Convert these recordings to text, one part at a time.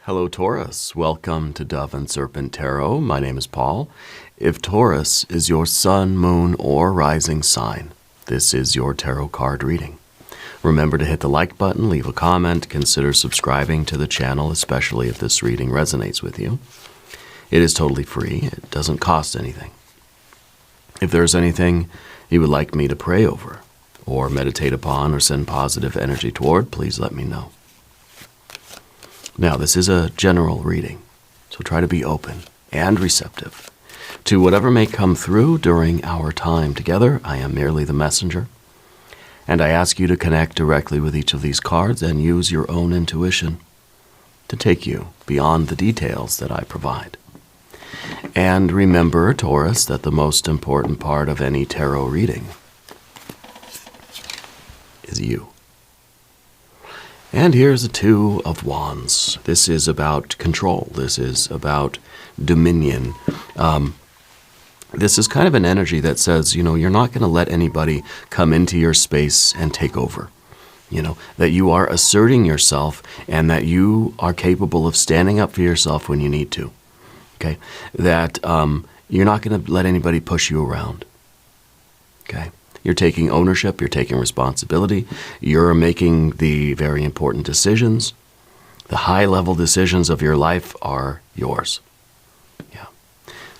Hello, Taurus. Welcome to Dove and Serpent Tarot. My name is Paul. If Taurus is your sun, moon, or rising sign, this is your tarot card reading. Remember to hit the like button, leave a comment, consider subscribing to the channel, especially if this reading resonates with you. It is totally free. It doesn't cost anything. If there's anything you would like me to pray over, or meditate upon, or send positive energy toward, please let me know. Now, this is a general reading, so try to be open and receptive to whatever may come through during our time together. I am merely the messenger, and I ask you to connect directly with each of these cards and use your own intuition to take you beyond the details that I provide. And remember, Taurus, that the most important part of any tarot reading is you. And here's a Two of Wands. This is about control. This is about dominion. This is kind of an energy that says, you're not going to let anybody come into your space and take over. That you are asserting yourself and that you are capable of standing up for yourself when you need to. Okay? That you're not going to let anybody push you around. Okay? You're taking ownership, you're taking responsibility, you're making the very important decisions. The high-level decisions of your life are yours. Yeah.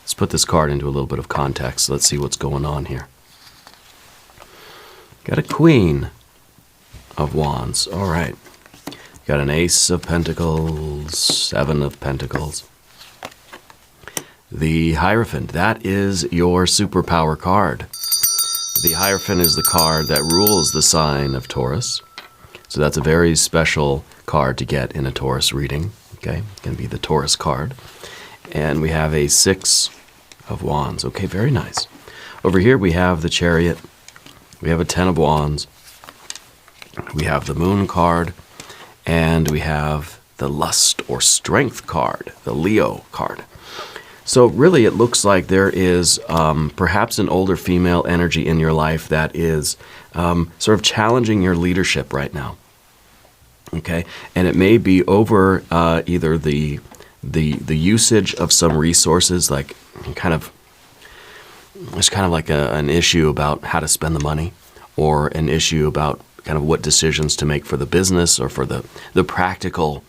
Let's put this card into a little bit of context. Let's see what's going on here. Got a Queen of Wands. All right. Got an Ace of Pentacles, Seven of Pentacles. The Hierophant, that is your superpower card. The Hierophant is the card that rules the sign of Taurus. So that's a very special card to get in a Taurus reading. Okay, it can be the Taurus card. And we have a Six of Wands. Okay, very nice. Over here we have the Chariot. We have a Ten of Wands. We have the Moon card. And we have the Lust or Strength card, the Leo card. So really it looks like there is perhaps an older female energy in your life that is sort of challenging your leadership right now. Okay, and it may be over either the usage of some resources, like there's kind of like an issue about how to spend the money, or an issue about kind of what decisions to make for the business, or for the practical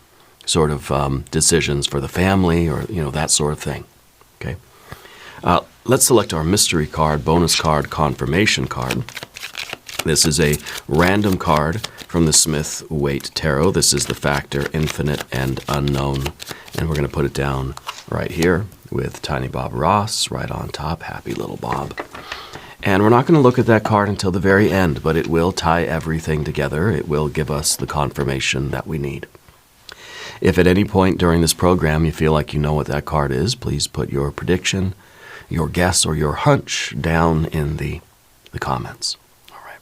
sort of decisions for the family, or that sort of thing. Okay, let's select our mystery card, bonus card, confirmation card. This is a random card from the Smith-Waite Tarot. This is the factor infinite and unknown. And we're going to put it down right here with Tiny Bob Ross right on top. Happy little Bob. And we're not going to look at that card until the very end, but it will tie everything together. It will give us the confirmation that we need. If at any point during this program you feel like you know what that card is, please put your prediction, your guess, or your hunch down in the comments. All right.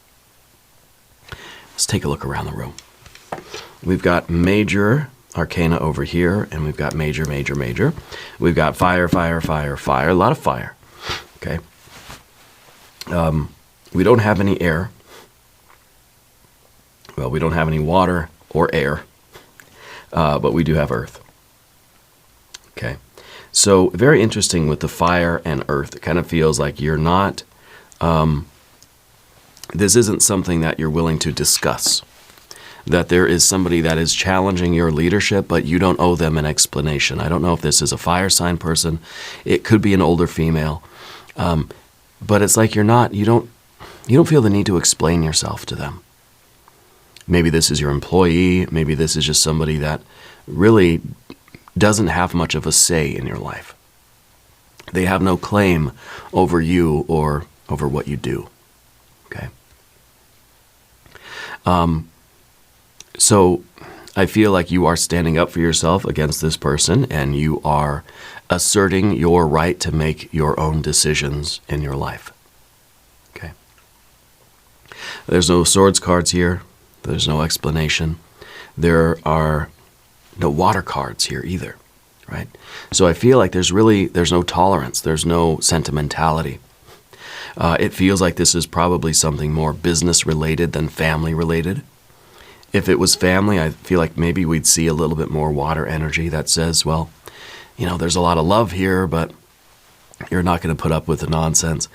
Let's take a look around the room. We've got major arcana over here, and we've got major, major, major. We've got fire, fire, fire, fire, a lot of fire. Okay. We don't have any air. Well, we don't have any water or air. But we do have earth. Okay, so very interesting with the fire and earth. It kind of feels like you're not, this isn't something that you're willing to discuss. That there is somebody that is challenging your leadership, but you don't owe them an explanation. I don't know if this is a fire sign person. It could be an older female. But it's like you don't feel the need to explain yourself to them. Maybe this is your employee. Maybe this is just somebody that really doesn't have much of a say in your life. They have no claim over you or over what you do. Okay. So I feel like you are standing up for yourself against this person, and you are asserting your right to make your own decisions in your life. Okay. There's no swords cards here. There's no explanation. There are no water cards here either, right? So I feel like there's no tolerance. There's no sentimentality. It feels like this is probably something more business related than family related. If it was family, I feel like maybe we'd see a little bit more water energy that says, well, there's a lot of love here, but you're not going to put up with the nonsense.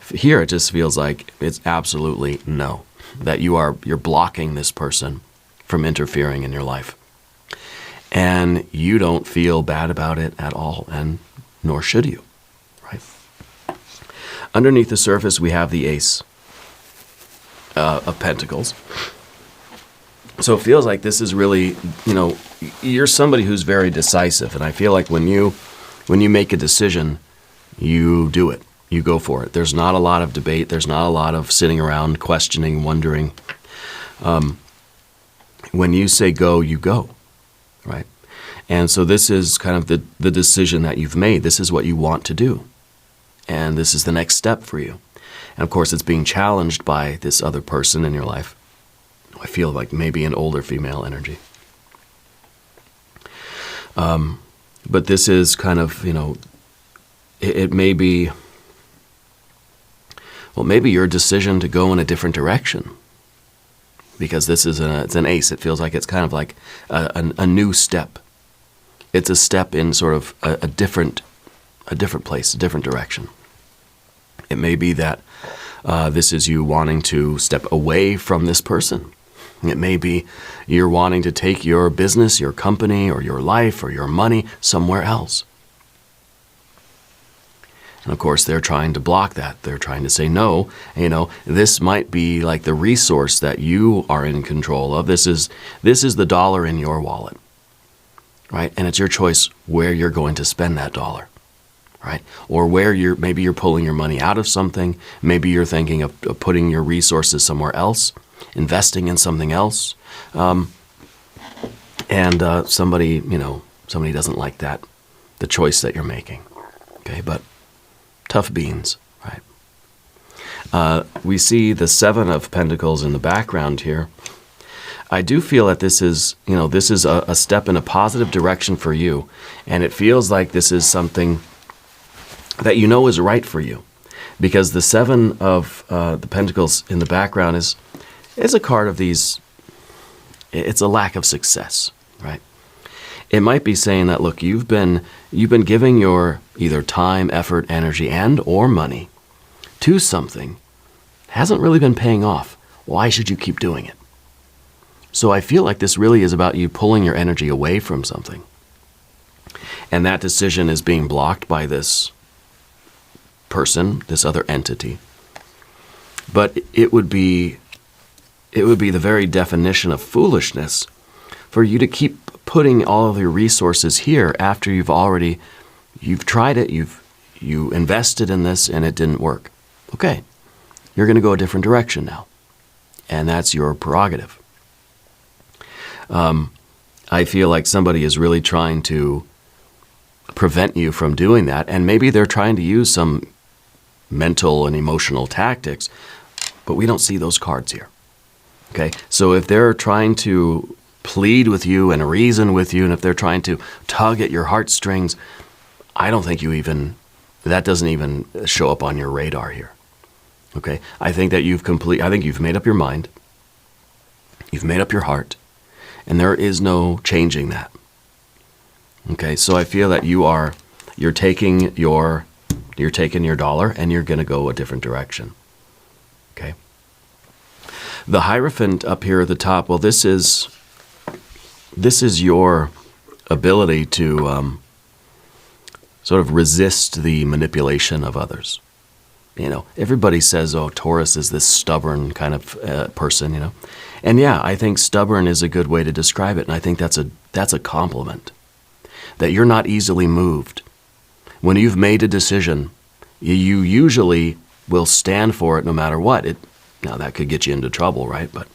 Here, it just feels like it's absolutely no, that you're blocking this person from interfering in your life. And you don't feel bad about it at all, and nor should you, right? Underneath the surface, we have the Ace of Pentacles. So it feels like this is really, you're somebody who's very decisive. And I feel like when you make a decision, you do it. You go for it. There's not a lot of debate. There's not a lot of sitting around questioning, wondering. When you say go, you go, right? And so this is kind of the decision that you've made. This is what you want to do. And this is the next step for you. And of course, it's being challenged by this other person in your life. I feel like maybe an older female energy. But this is kind of, it may be, well, maybe your decision to go in a different direction. Because this is it's an ace. It feels like it's kind of like a new step. It's a step in sort of a different place, a different direction. It may be that this is you wanting to step away from this person. It may be you're wanting to take your business, your company, or your life, or your money somewhere else. And of course, they're trying to block that. They're trying to say, no, this might be like the resource that you are in control of. This is the dollar in your wallet, right? And it's your choice where you're going to spend that dollar, right? Or where maybe you're pulling your money out of something. Maybe you're thinking of putting your resources somewhere else, investing in something else. And somebody doesn't like that, the choice that you're making, okay? But tough beans, right? We see the Seven of Pentacles in the background here. I do feel that this is a step in a positive direction for you, and it feels like this is something that is right for you, because the Seven of the Pentacles in the background is a card of these. It's a lack of success, right? It might be saying that, look, you've been giving your either time, effort, energy, and or money to something. Hasn't really been paying off. Why should you keep doing it? So I feel like this really is about you pulling your energy away from something. And that decision is being blocked by this person, this other entity. But it would be the very definition of foolishness for you to keep putting all of your resources here after you've tried it, you invested in this and it didn't work. Okay, you're going to go a different direction now, and that's your prerogative. I feel like somebody is really trying to prevent you from doing that, and maybe they're trying to use some mental and emotional tactics, but we don't see those cards here. Okay, so if they're trying to plead with you and reason with you, and if they're trying to tug at your heartstrings, I don't think that doesn't even show up on your radar here. Okay, I think that you've made up your mind, you've made up your heart, and there is no changing that. Okay, so I feel that you're taking your dollar and you're going to go a different direction. Okay. The Hierophant up here at the top, well, this is your ability to sort of resist the manipulation of others. Everybody says, oh, Taurus is this stubborn kind of person, And yeah, I think stubborn is a good way to describe it, and I think that's a compliment. That you're not easily moved. When you've made a decision, you usually will stand for it no matter what. Now, that could get you into trouble, right? But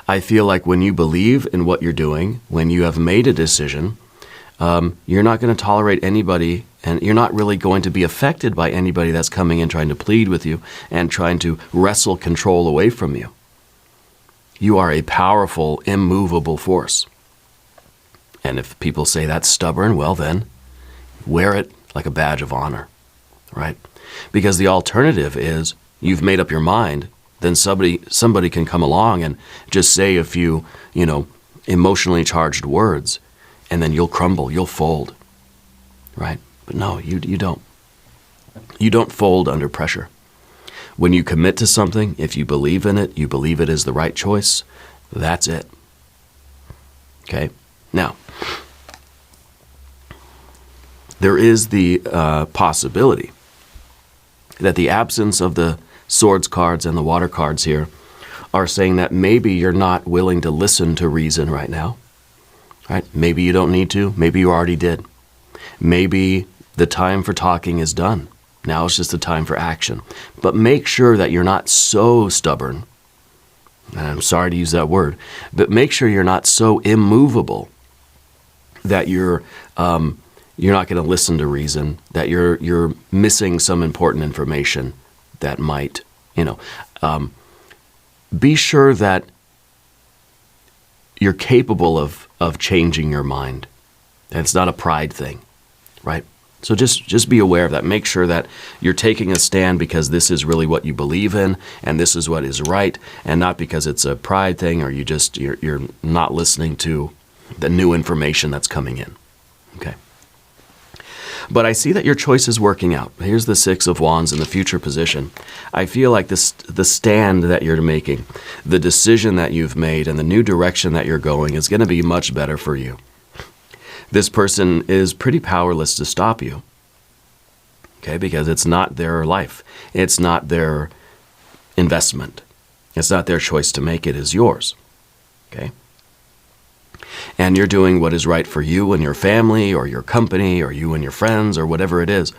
I feel like when you believe in what you're doing, when you have made a decision, you're not going to tolerate anybody, and you're not really going to be affected by anybody that's coming in trying to plead with you and trying to wrestle control away from you. You are a powerful, immovable force. And if people say that's stubborn, well then, wear it like a badge of honor, right? Because the alternative is you've made up your mind then somebody can come along and just say a few, emotionally charged words, and then you'll crumble, you'll fold, right? But no, you don't. You don't fold under pressure. When you commit to something, if you believe in it, you believe it is the right choice, that's it. Okay? Now, there is the possibility that the absence of the swords cards and the water cards here are saying that maybe you're not willing to listen to reason right now. Right? Maybe you don't need to. Maybe you already did. Maybe the time for talking is done. Now it's just the time for action. But make sure that you're not so stubborn, and I'm sorry to use that word, but make sure you're not so immovable that you're not going to listen to reason, that you're missing some important information that might, be sure that you're capable of changing your mind. And it's not a pride thing, right? So just be aware of that. Make sure that you're taking a stand because this is really what you believe in, and this is what is right, and not because it's a pride thing or you're not listening to the new information that's coming in. Okay. But I see that your choice is working out. Here's the Six of Wands in the future position. I feel like the stand that you're making, the decision that you've made, and the new direction that you're going is going to be much better for you. This person is pretty powerless to stop you, okay, because it's not their life. It's not their investment. It's not their choice to make. It is yours, okay? And you're doing what is right for you and your family or your company or you and your friends or whatever it is,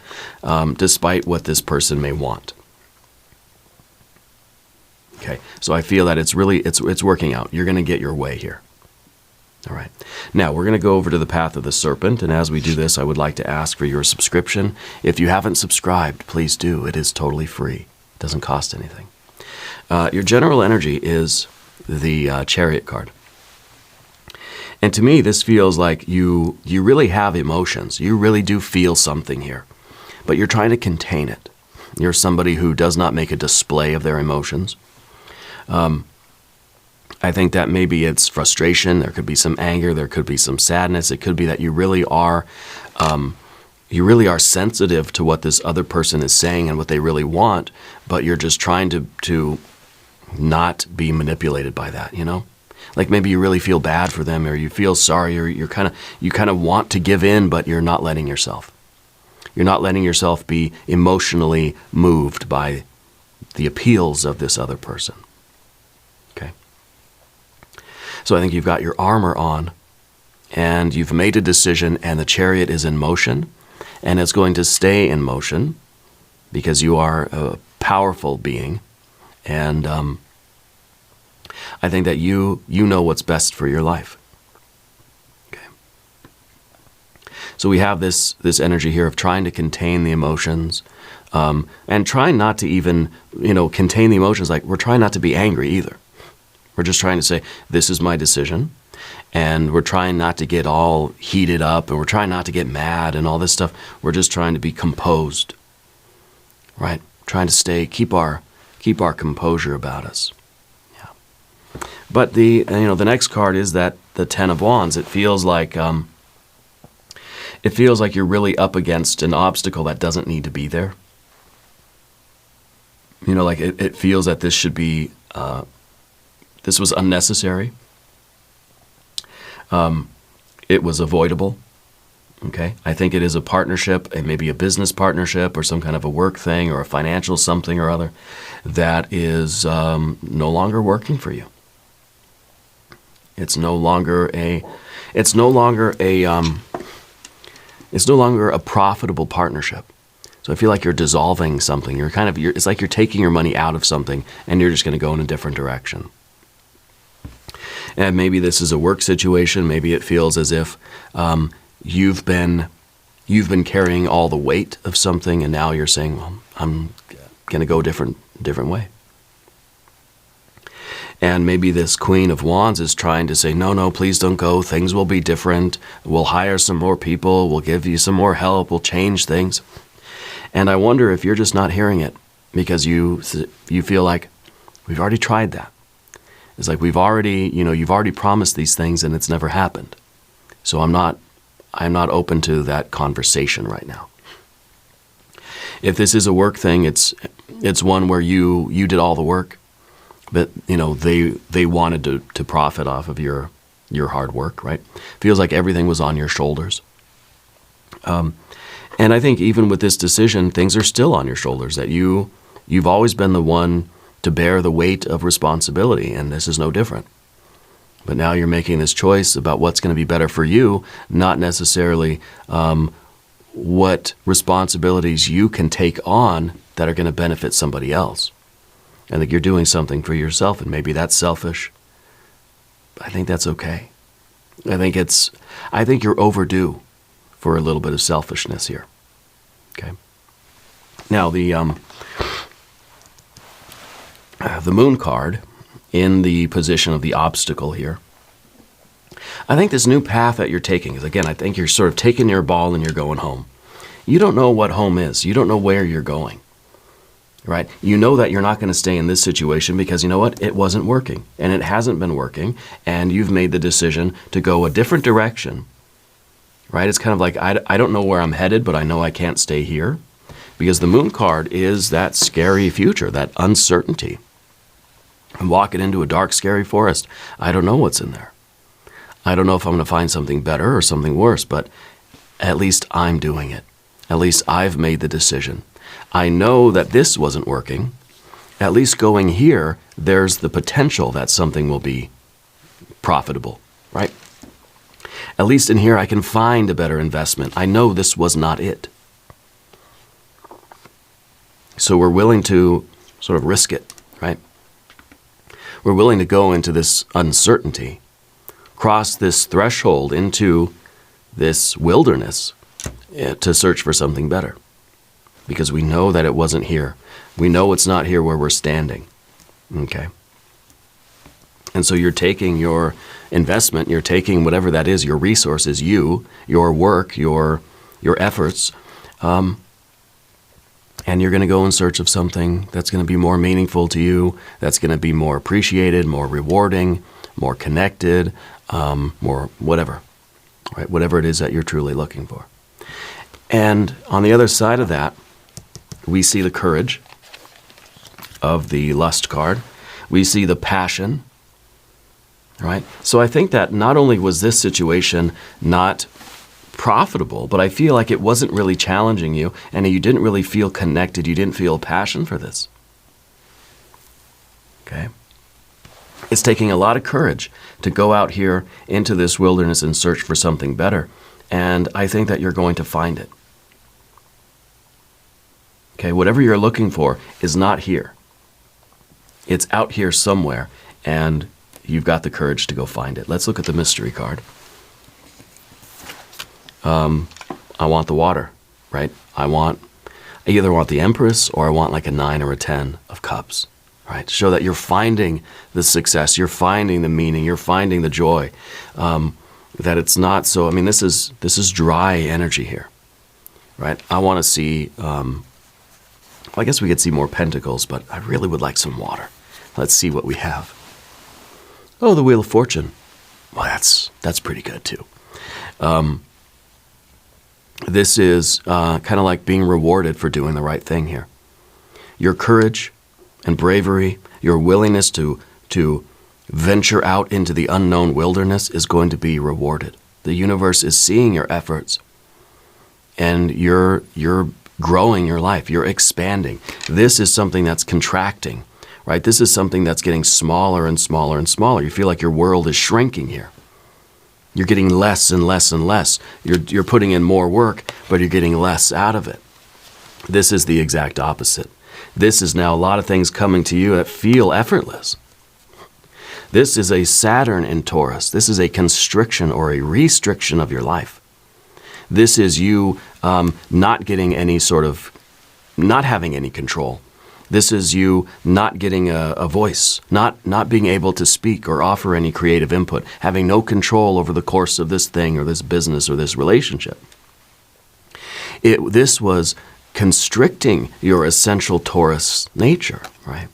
despite what this person may want. Okay, so I feel that it's working out. You're going to get your way here. All right. Now, we're going to go over to the path of the serpent, and as we do this, I would like to ask for your subscription. If you haven't subscribed, please do. It is totally free. It doesn't cost anything. Your general energy is the Chariot card. And to me, this feels like you really have emotions. You really do feel something here, but you're trying to contain it. You're somebody who does not make a display of their emotions. I think that maybe it's frustration. There could be some anger. There could be some sadness. It could be that you really are sensitive to what this other person is saying and what they really want, but you're just trying to not be manipulated by that, Like maybe you really feel bad for them, or you feel sorry, or you kind of want to give in, but you're not letting yourself. You're not letting yourself be emotionally moved by the appeals of this other person. Okay. So I think you've got your armor on, and you've made a decision, and the Chariot is in motion, and it's going to stay in motion because you are a powerful being, and I think that you know what's best for your life. Okay. So we have this energy here of trying to contain the emotions, and trying not to even, contain the emotions. Like, we're trying not to be angry either. We're just trying to say, this is my decision, and we're trying not to get all heated up, and we're trying not to get mad and all this stuff. We're just trying to be composed, right? Trying to keep our composure about us. But the next card is that the Ten of Wands. It feels like you're really up against an obstacle that doesn't need to be there. Like it feels that this should be this was unnecessary. It was avoidable. Okay, I think it is a partnership, and maybe a business partnership or some kind of a work thing or a financial something or other that is no longer working for you. It's no longer a profitable partnership. So I feel like you're dissolving something. It's like you're taking your money out of something and you're just going to go in a different direction. And maybe this is a work situation. Maybe it feels as if you've been carrying all the weight of something, and now you're saying, well, I'm going to go a different way. And maybe this Queen of Wands is trying to say, no, please don't go. Things will be different. We'll hire some more people. We'll give you some more help. We'll change things. And I wonder if you're just not hearing it because you feel like We've already tried that. It's like you've already promised these things and it's never happened. So I'm not open to that conversation right now. If this is a work thing, it's one where you did all the work, but they wanted to profit off of your hard work, right? Feels like everything was on your shoulders. And I think even with this decision, things are still on your shoulders, that you've always been the one to bear the weight of responsibility, and this is no different. But now you're making this choice about what's going to be better for you, not necessarily what responsibilities you can take on that are going to benefit somebody else. I think you're doing something for yourself, and maybe that's selfish. I think that's okay. I think you're overdue for a little bit of selfishness here. Okay. Now the moon card in the position of the obstacle here. I think this new path that you're taking is, again, I think you're sort of taking your ball and you're going home. You don't know what home is. You don't know where you're going, right? You know that you're not going to stay in this situation because you know what? It wasn't working, and it hasn't been working, and you've made the decision to go a different direction, right? It's kind of like, I don't know where I'm headed, but I know I can't stay here, because the moon card is that scary future, that uncertainty. I'm walking into a dark, scary forest. I don't know what's in there. I don't know if I'm going to find something better or something worse, but at least I'm doing it. At least I've made the decision. I know that this wasn't working. At least going here, there's the potential that something will be profitable, right? At least in here, I can find a better investment. I know this was not it. So we're willing to sort of risk it, right? We're willing to go into this uncertainty, cross this threshold into this wilderness to search for something better, because we know that it wasn't here. We know it's not here where we're standing, okay? And so you're taking your investment, you're taking whatever that is, your resources, your work, your efforts, and you're going to go in search of something that's going to be more meaningful to you, that's going to be more appreciated, more rewarding, more connected, more whatever, right? Whatever it is that you're truly looking for. And on the other side of that, we see the courage of the lust card. We see the passion, right? So I think that not only was this situation not profitable, but I feel like it wasn't really challenging you, and you didn't really feel connected. You didn't feel passion for this. Okay? It's taking a lot of courage to go out here into this wilderness and search for something better. And I think that you're going to find it. Okay, whatever you're looking for is not here. It's out here somewhere, and you've got the courage to go find it. Let's look at the mystery card. I want the water, right? I either want the Empress or I want like a 9 or a 10 of cups, right? Show that you're finding the success, you're finding the meaning, you're finding the joy. That it's not so, this is dry energy here, right? I want to see, I guess we could see more pentacles, but I really would like some water. Let's see what we have. Oh, the Wheel of Fortune. Well, that's pretty good too. This is kind of like being rewarded for doing the right thing here. Your courage and bravery, your willingness to venture out into the unknown wilderness is going to be rewarded. The universe is seeing your efforts, and you're growing your life. You're expanding. This is something that's contracting, right? This is something that's getting smaller and smaller and smaller. You feel like your world is shrinking here. You're getting less and less and less. You're putting in more work, but you're getting less out of it. This is the exact opposite. This is now a lot of things coming to you that feel effortless. This is a Saturn in Taurus. This is a constriction or a restriction of your life. This is you not getting any not having any control. This is you not getting a voice, not being able to speak or offer any creative input, having no control over the course of this thing or this business or this relationship. This was constricting your essential Taurus nature, right?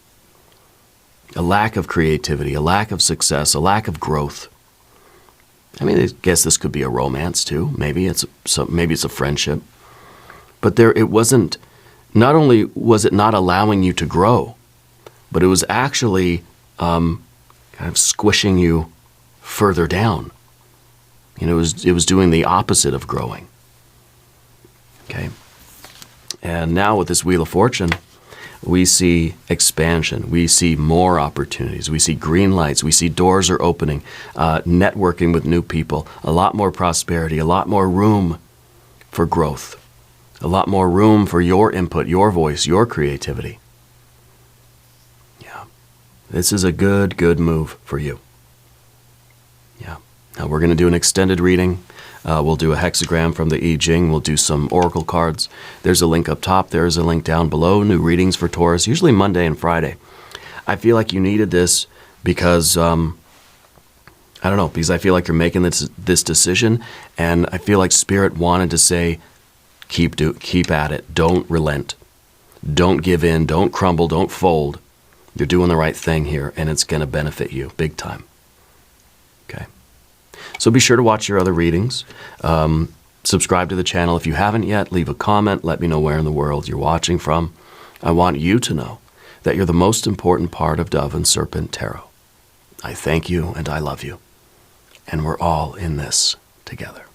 a lack of creativity, a lack of success, a lack of growth. I mean, I guess this could be a romance too. Maybe it's a friendship. But it wasn't, not only was it not allowing you to grow, but it was actually kind of squishing you further down. You know, it was doing the opposite of growing. Okay? And now with this Wheel of Fortune, we see expansion. We see more opportunities. We see green lights. We see doors are opening, networking with new people, a lot more prosperity, a lot more room for growth, a lot more room for your input, your voice, your creativity. Yeah. This is a good move for you. Yeah. Now we're going to do an extended reading. We'll do a hexagram from the Jing. We'll do some oracle cards. There's a link up top. There's a link down below. New readings for Taurus, usually Monday and Friday. I feel like you needed this because, I don't know, because I feel like you're making this decision, and I feel like Spirit wanted to say, keep at it. Don't relent. Don't give in. Don't crumble. Don't fold. You're doing the right thing here, and it's going to benefit you big time. Okay. So be sure to watch your other readings. Subscribe to the channel if you haven't yet. Leave a comment. Let me know where in the world you're watching from. I want you to know that you're the most important part of Dove and Serpent Tarot. I thank you and I love you. And we're all in this together.